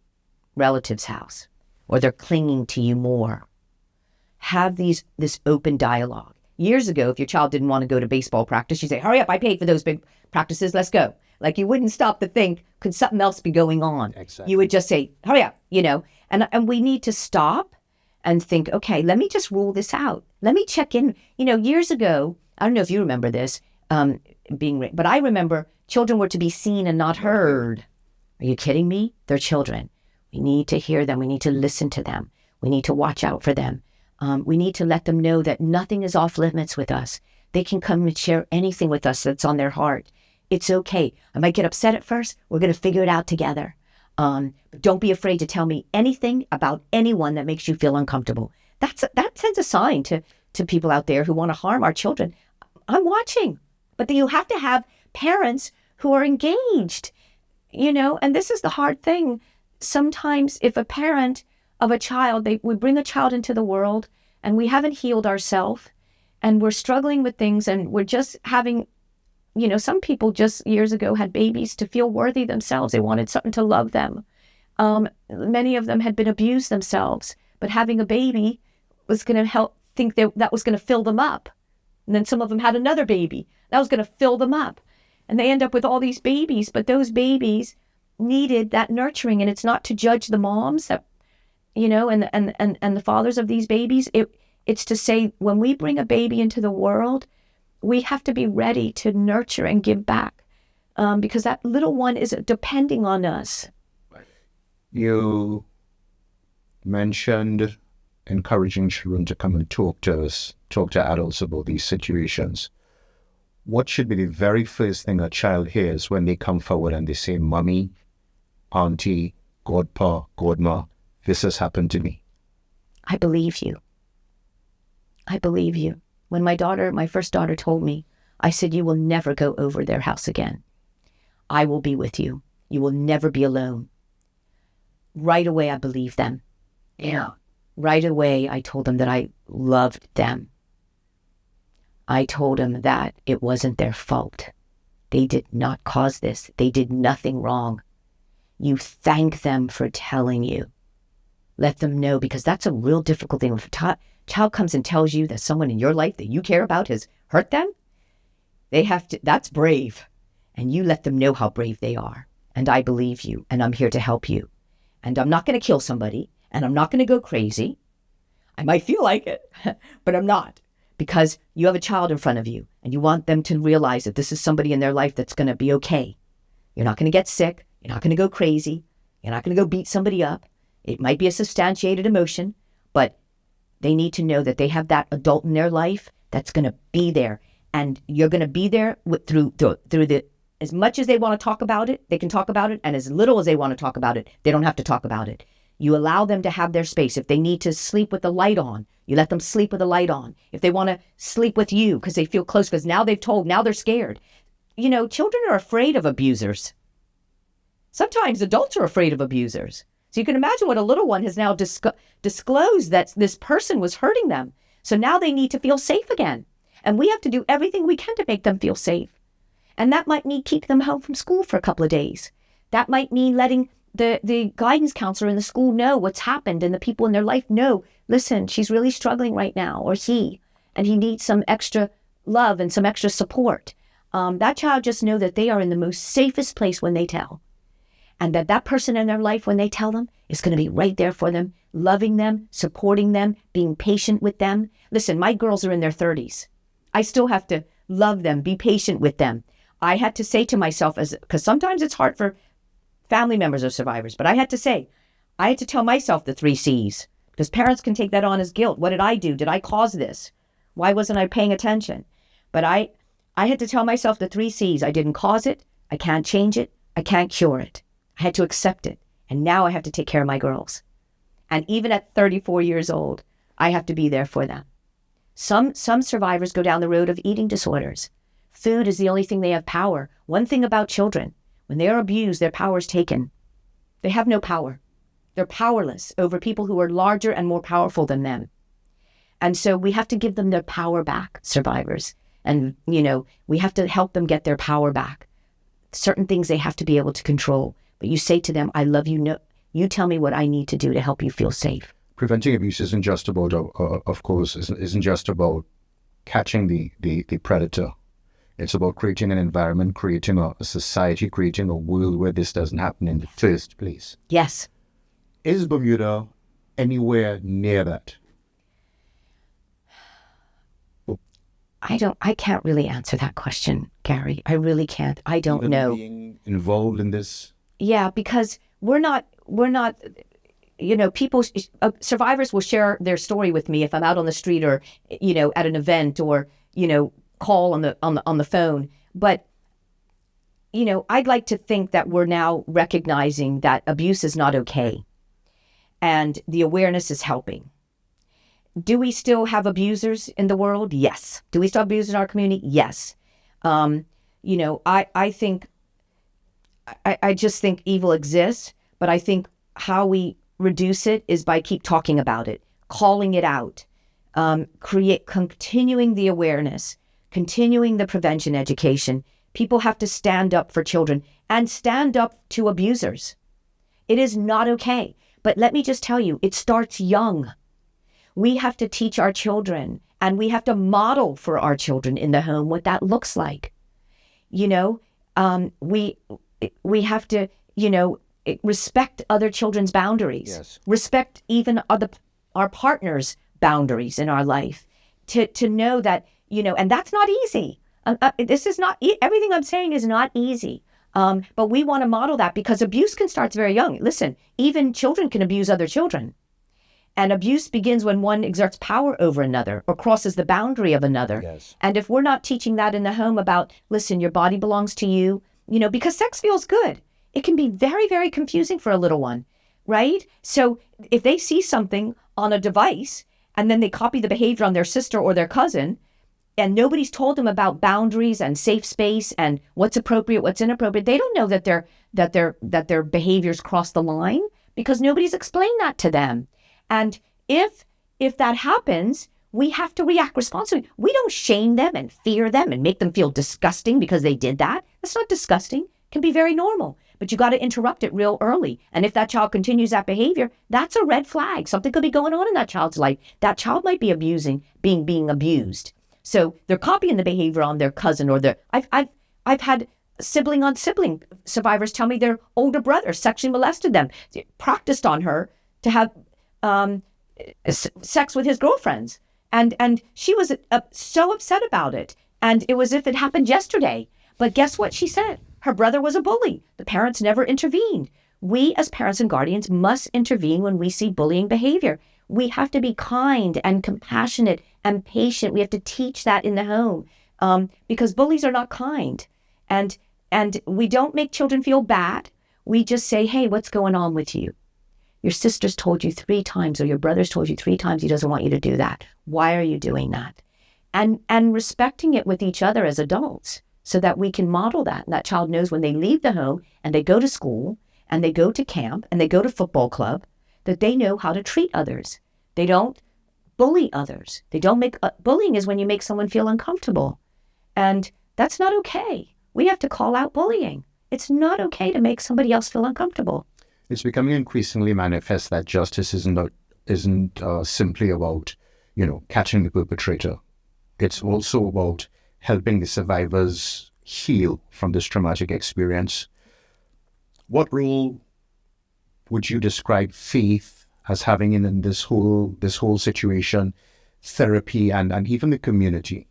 relative's house, or they're clinging to you more. Have this open dialogue. Years ago, if your child didn't want to go to baseball practice, you say, hurry up, I paid for those big practices, let's go. Like, you wouldn't stop to think, could something else be going on?
Exactly.
You would just say, hurry up, and we need to stop and think, okay, let me just rule this out. Let me check in. Years ago, I don't know if you remember this, but I remember children were to be seen and not heard. Are you kidding me? They're children. We need to hear them. We need to listen to them. We need to watch out for them. We need to let them know that nothing is off limits with us. They can come and share anything with us that's on their heart. It's okay. I might get upset at first. We're going to figure it out together. But don't be afraid to tell me anything about anyone that makes you feel uncomfortable. That sends a sign to people out there who want to harm our children. I'm watching. But you have to have parents who are engaged, and this is the hard thing. Sometimes if a parent of a child, we bring a child into the world and we haven't healed ourselves and we're struggling with things and we're just having some people just years ago had babies to feel worthy themselves. They wanted something to love them. Many of them had been abused themselves, but having a baby was going to help think that was going to fill them up. And then some of them had another baby. That was going to fill them up. And they end up with all these babies, but those babies needed that nurturing. And it's not to judge the moms that, and the fathers of these babies. It's to say, when we bring a baby into the world, we have to be ready to nurture and give back, because that little one is depending on us.
You mentioned encouraging children to come and talk to adults about these situations. What should be the very first thing a child hears when they come forward and they say, "Mommy, auntie, godpa, godma, this has happened to me"?
I believe you. I believe you. When my first daughter told me, I said, "You will never go over their house again. I will be with you. You will never be alone." Right away, I believed them. Yeah. Right away, I told them that I loved them. I told them that it wasn't their fault. They did not cause this. They did nothing wrong. You thank them for telling you. Let them know, because that's a real difficult thing. If a child comes and tells you that someone in your life that you care about has hurt them, that's brave. And you let them know how brave they are. And I believe you, and I'm here to help you. And I'm not going to kill somebody, and I'm not going to go crazy. I might feel like it, but I'm not. Because you have a child in front of you, and you want them to realize that this is somebody in their life that's going to be okay. You're not going to get sick. You're not going to go crazy. You're not going to go beat somebody up. It might be a substantiated emotion, but they need to know that they have that adult in their life that's going to be there. And you're going to be there through the, as much as they want to talk about it, they can talk about it. And as little as they want to talk about it, they don't have to talk about it. You allow them to have their space. If they need to sleep with the light on, you let them sleep with the light on. If they want to sleep with you because they feel close, because now they're scared. Children are afraid of abusers. Sometimes adults are afraid of abusers. So you can imagine what a little one has now disclosed, that this person was hurting them. So now they need to feel safe again. And we have to do everything we can to make them feel safe. And that might mean keeping them home from school for a couple of days. That might mean letting the guidance counselor in the school know what's happened, and the people in their life know, listen, she's really struggling right now, or and he needs some extra love and some extra support. That child just know that they are in the most safest place when they tell. And that person in their life, when they tell them, is going to be right there for them, loving them, supporting them, being patient with them. Listen, my girls are in their 30s. I still have to love them, be patient with them. I had to say to myself, because sometimes it's hard for family members of survivors, but I had to tell myself the 3 C's, because parents can take that on as guilt. What did I do? Did I cause this? Why wasn't I paying attention? But I had to tell myself the 3 C's. I didn't cause it. I can't change it. I can't cure it. I had to accept it. And now I have to take care of my girls. And even at 34 years old, I have to be there for them. Some survivors go down the road of eating disorders. Food is the only thing they have power. One thing about children, when they are abused, their power is taken. They have no power. They're powerless over people who are larger and more powerful than them. And so we have to give them their power back, survivors. And, we have to help them get their power back. Certain things they have to be able to control. But you say to them, I love you. No, you tell me what I need to do to help you feel safe.
Preventing abuse isn't just about, of course, isn't just about catching the predator. It's about creating an environment, creating a society, creating a world where this doesn't happen in the first place.
Yes.
Is Bermuda anywhere near that?
I can't really answer that question, Gary. I really can't. I don't know.
Being involved in this?
Yeah, because we're not, people, survivors will share their story with me if I'm out on the street or, at an event or, call on the phone. But, I'd like to think that we're now recognizing that abuse is not okay. And the awareness is helping. Do we still have abusers in the world? Yes. Do we still have abusers in our community? Yes. I just think evil exists, but I think how we reduce it is by keep talking about it, calling it out, continuing the awareness, continuing the prevention education. People have to stand up for children and stand up to abusers. It is not okay. But let me just tell you, it starts young. We have to teach our children, and we have to model for our children in the home what that looks like. You know, we have to, respect other children's boundaries.
Yes.
Respect even our partners' boundaries in our life. To know that, and that's not easy. This is not, everything I'm saying is not easy. But we want to model that because abuse can start very young. Listen, even children can abuse other children. And abuse begins when one exerts power over another or crosses the boundary of another.
Yes.
And if we're not teaching that in the home about, listen, your body belongs to you, because sex feels good. It can be very, very confusing for a little one, right? So if they see something on a device and then they copy the behavior on their sister or their cousin, and nobody's told them about boundaries and safe space and what's appropriate, what's inappropriate, they don't know that their behaviors cross the line because nobody's explained that to them. And if that happens, we have to react responsibly. We don't shame them and fear them and make them feel disgusting because they did that. That's not disgusting. It can be very normal. But you got to interrupt it real early. And if that child continues that behavior, that's a red flag. Something could be going on in that child's life. That child might be being abused. So they're copying the behavior on their cousin or I've had sibling on sibling survivors tell me their older brother sexually molested them, practiced on her to have sex with his girlfriends. And she was so upset about it. And it was as if it happened yesterday. But guess what she said? Her brother was a bully. The parents never intervened. We as parents and guardians must intervene when we see bullying behavior. We have to be kind and compassionate and patient. We have to teach that in the home because bullies are not kind. And we don't make children feel bad. We just say, hey, what's going on with you? Your sister's told you 3 times or your brother's told you 3 times he doesn't want you to do that. Why are you doing that? And respecting it with each other as adults so that we can model that. And that child knows when they leave the home and they go to school and they go to camp and they go to football club, that they know how to treat others. They don't bully others. They don't make, bullying is when you make someone feel uncomfortable. And that's not okay. We have to call out bullying. It's not okay to make somebody else feel uncomfortable.
It's becoming increasingly manifest that justice isn't simply about, catching the perpetrator. It's also about helping the survivors heal from this traumatic experience. What role would you describe faith as having in this whole situation, therapy and even the community?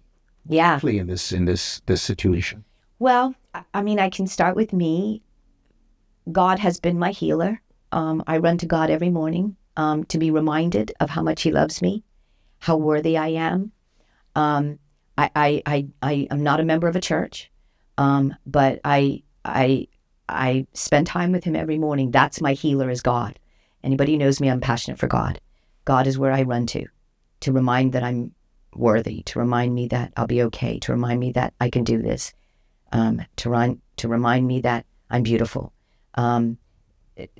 Yeah.
Play in this situation?
Well, I mean, I can start with me. God has been my healer. I run to God every morning to be reminded of how much he loves me, how worthy I am. I am not a member of a church, but I spend time with him every morning. That's my healer is God. Anybody who knows me, I'm passionate for God. God is where I run to remind that I'm worthy, to remind me that I'll be okay, to remind me that I can do this, to remind me that I'm beautiful.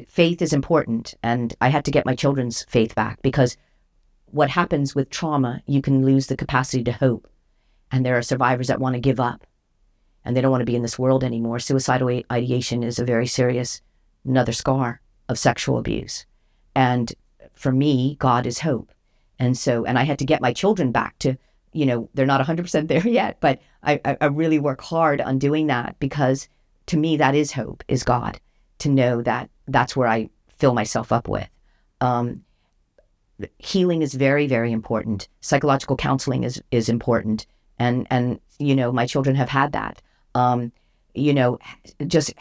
Faith is important, and I had to get my children's faith back because what happens with trauma, you can lose the capacity to hope. And there are survivors that want to give up and they don't want to be in this world anymore. Suicidal ideation is a very serious, another scar of sexual abuse. And for me, God is hope. And I had to get my children back to, they're not 100% there yet, but I really work hard on doing that because to me, that is hope, is God, to know that that's where I fill myself up with. Healing is very, very important. Psychological counseling is important. And my children have had that. Just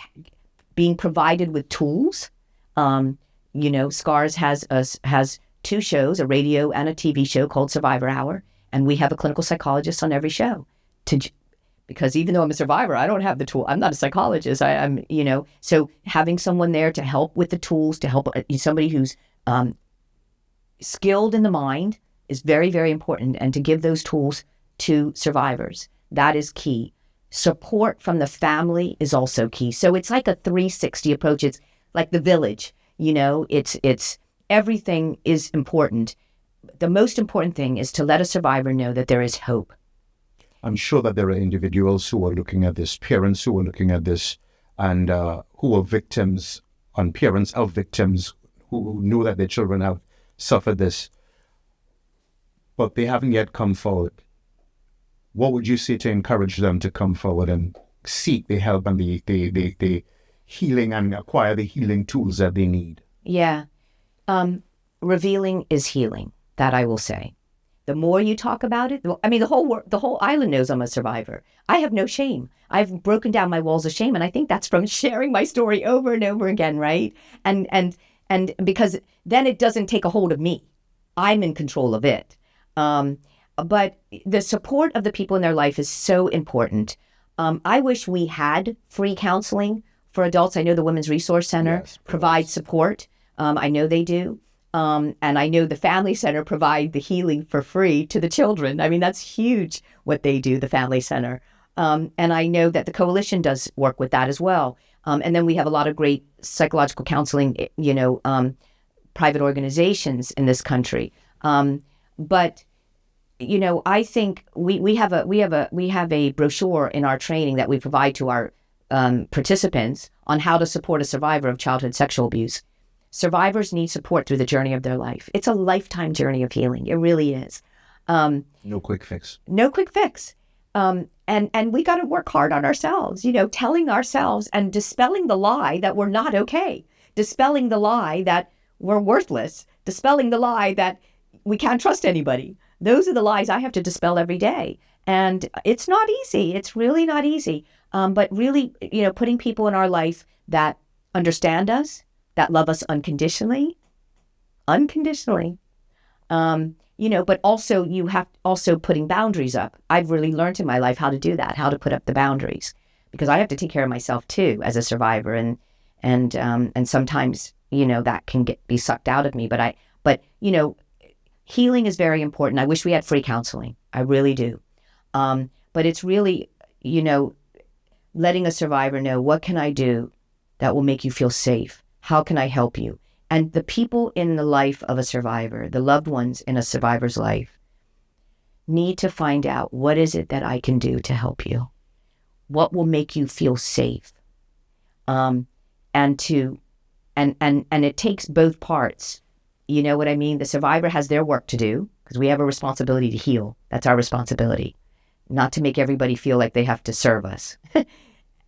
being provided with tools. SCARS has 2 shows, a radio and a TV show called Survivor Hour. And we have a clinical psychologist on every show because even though I'm a survivor, I don't have the tool. I'm not a psychologist. So having someone there to help with the tools, to help somebody who's skilled in the mind is very, very important. And to give those tools to survivors, that is key. Support from the family is also key. So it's like a 360 approach. It's like the village, it's everything is important. The most important thing is to let a survivor know that there is hope.
I'm sure that there are individuals who are looking at this, parents who are looking at this, and who are victims, and parents of victims who know that their children have suffered this, but they haven't yet come forward. What would you say to encourage them to come forward and seek the help and the healing and acquire the healing tools that they need?
Yeah. Revealing is healing, that I will say. The more you talk about it, I mean, the whole island knows I'm a survivor. I have no shame. I've broken down my walls of shame, and I think that's from sharing my story over and over again, right? And because then it doesn't take a hold of me. I'm in control of it. But the support of the people in their life is so important. I wish we had free counseling for adults. I know the Women's Resource Center provides support. I know they do. And I know the Family Center provide the healing for free to the children. I mean, that's huge what they do, the Family Center. And I know that the Coalition does work with that as well. And then we have a lot of great psychological counseling, private organizations in this country. But I think we have a brochure in our training that we provide to our participants on how to support a survivor of childhood sexual abuse. Survivors need support through the journey of their life. It's a lifetime journey of healing. It really is.
No quick fix.
No quick fix. And we got to work hard on ourselves, telling ourselves and dispelling the lie that we're not okay, dispelling the lie that we're worthless, dispelling the lie that we can't trust anybody. Those are the lies I have to dispel every day. And it's not easy. It's really not easy. But really, putting people in our life that understand us, that love us unconditionally, but also you have also putting boundaries up. I've really learned in my life how to do that, how to put up the boundaries, because I have to take care of myself too as a survivor. And sometimes, that can be sucked out of me, but healing is very important. I wish we had free counseling. I really do. But it's really, letting a survivor know, what can I do that will make you feel safe? How can I help you? And the people in the life of a survivor, the loved ones in a survivor's life, need to find out, what is it that I can do to help you? What will make you feel safe? And it takes both parts. You know what I mean? The survivor has their work to do, because we have a responsibility to heal. That's our responsibility, not to make everybody feel like they have to serve us.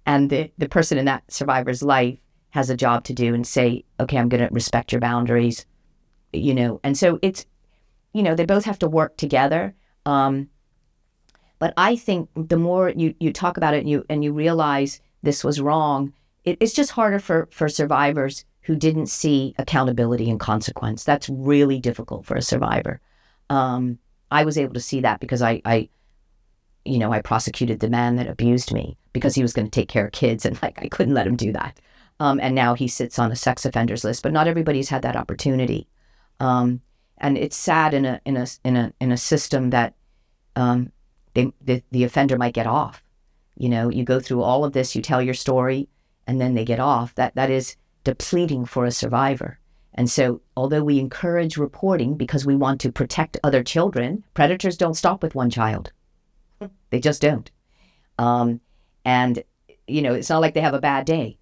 And the person in that survivor's life has a job to do and say, okay, I'm going to respect your boundaries, And so it's, they both have to work together. But I think the more you talk about it and you realize this was wrong, it's just harder for survivors who didn't see accountability and consequence. That's really difficult for a survivor. I was able to see that because I prosecuted the man that abused me because he was going to take care of kids, and I couldn't let him do that. And now he sits on a sex offenders list, but not everybody's had that opportunity. And it's sad in a system that the offender might get off. You go through all of this, you tell your story, and then they get off. That is depleting for a survivor. And so, although we encourage reporting because we want to protect other children, predators don't stop with one child. They just don't. And it's not like they have a bad day.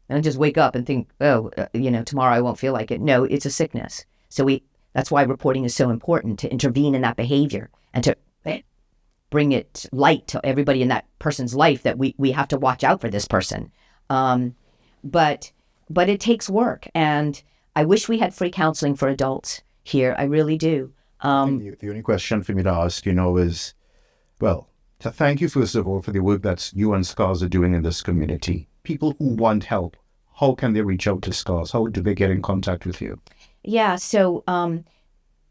They don't just wake up and think, tomorrow I won't feel like it. No, it's a sickness. So that's why reporting is so important, to intervene in that behavior and to bring it light to everybody in that person's life that we have to watch out for this person. But it takes work. And I wish we had free counseling for adults here. I really do.
The only question for me to ask, is, well, to thank you, first of all, for the work that you and SCARS are doing in this community. People who want help, how can they reach out to SCARS? How do they get in contact with you?
Yeah, so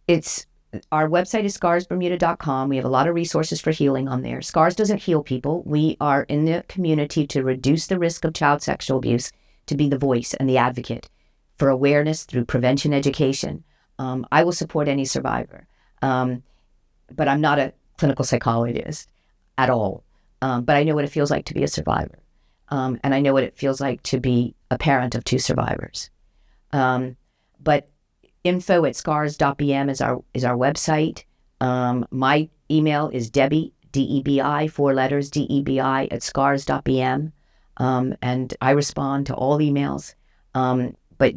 it's our website is scarsbermuda.com. We have a lot of resources for healing on there. SCARS doesn't heal people. We are in the community to reduce the risk of child sexual abuse, to be the voice and the advocate for awareness through prevention education. I will support any survivor, but I'm not a clinical psychologist at all. But I know what it feels like to be a survivor. And I know what it feels like to be a parent of two survivors. But info@scars.bm is our website. My email is Debbi, DEBI, 4 letters, DEBI at scars.bm. And I respond to all emails. But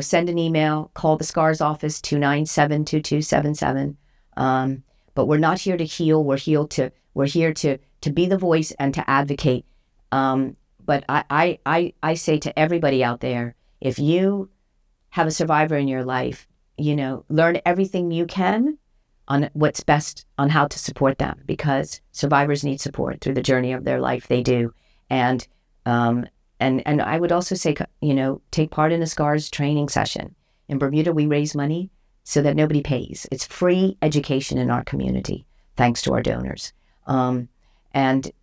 send an email, call the SCARS office, 297-2277. But we're not here to heal. We're here to be the voice and to advocate. But I say to everybody out there, if you have a survivor in your life, learn everything you can on what's best on how to support them, because survivors need support through the journey of their life. They do. And I would also say, take part in a SCARS training session. In Bermuda, we raise money so that nobody pays. It's free education in our community, thanks to our donors. And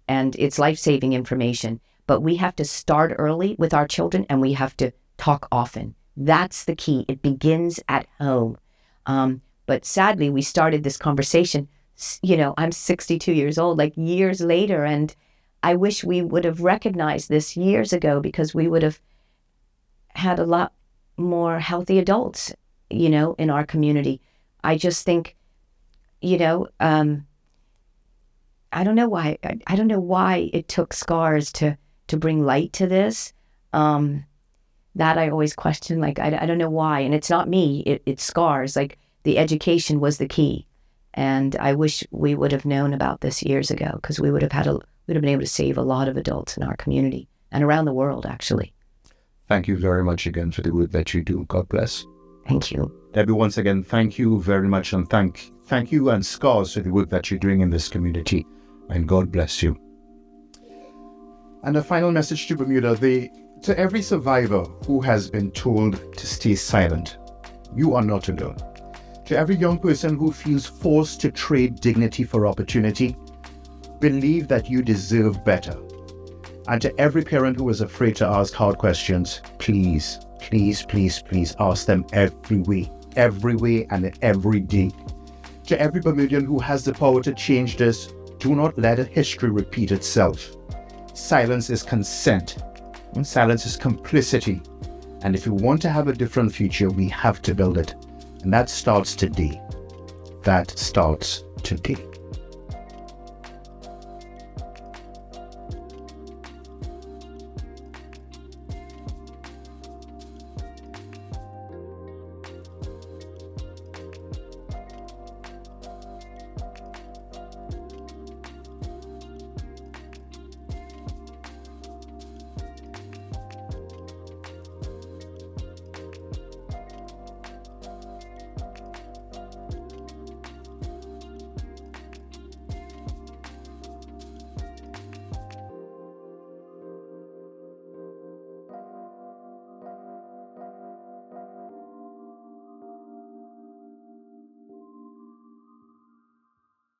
it's life-saving information. But we have to start early with our children, and we have to talk often. That's the key. It begins at home. But sadly, we started this conversation, I'm 62 years old, like years later, and I wish we would have recognized this years ago, because we would have had a lot more healthy adults, in our community. I just think, I don't know why. I don't know why it took SCARS to bring light to this. That I always question. Like, I don't know why. And it's not me. It's SCARS. Like, the education was the key. And I wish we would have known about this years ago, because we would have been able to save a lot of adults in our community and around the world, actually.
Thank you very much again for the work that you do. God bless.
Thank you.
Debbi, once again, thank you very much. And thank you and SCARS for the work that you're doing in this community. And God bless you. And a final message to Bermuda, to every survivor who has been told to stay silent, you are not alone. To every young person who feels forced to trade dignity for opportunity, believe that you deserve better. And to every parent who is afraid to ask hard questions, please, please, please, please ask them every way and every day. To every Bermudian who has the power to change this, do not let history repeat itself. Silence is consent. Silence is complicity. And if we want to have a different future, we have to build it. And that starts today.